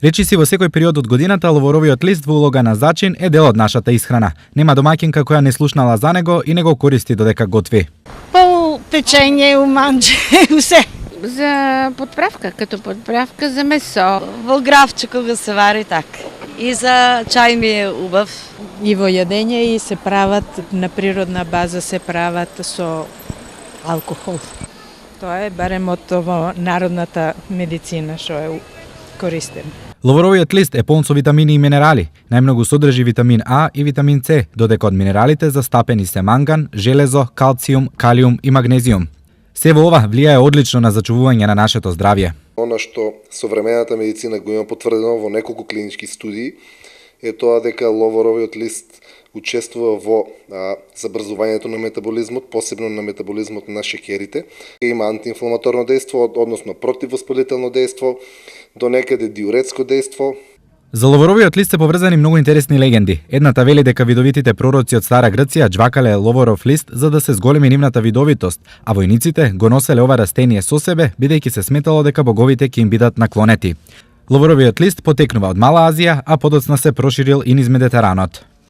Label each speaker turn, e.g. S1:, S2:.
S1: Речиси во секој период од годината ловоровиот лист во улога на зачин е дел од нашата исхрана. Нема домаќинка која не слушнала за него и не го користи додека готви.
S2: Па печење, уманче, усе.
S3: За подправка, като подправка за месо.
S2: Во гравче кога се вари така. И за чај ми е убав.
S4: И во јадење и се прават на природна база, се прават со алкохол. Тоа е барем од ово народната медицина што е користен.
S1: Ловоровиот лист е полн со витамини и минерали. Најмногу содржи витамин А и витамин С, додека од минералите застапени се манган, железо, калциум, калиум и магнезиум. Се во ова влијае одлично на зачувување на нашето здравје.
S5: Она што современата медицина го има потврдено во неколку клинички студии е тоа дека ловоровиот лист учествува во забрзувањето на метаболизмот, посебно на метаболизмот на шеќерите. Има антиинфламаторно дејство, односно противвоспалително дејство, до некаде диуретско дејство.
S1: За ловоровиот лист се поврзани многу интересни легенди. Едната вели дека видовитите пророци од Стара Грција джвакале ловоров лист за да се зголеми нивната видовитост, а војниците го носеле ова растение со себе, бидејќи се сметало дека боговите ќе им бидат наклонети. Ловоровиот лист потекнува од Мала Азија, а подоцна се проширил и низ Медитеранот.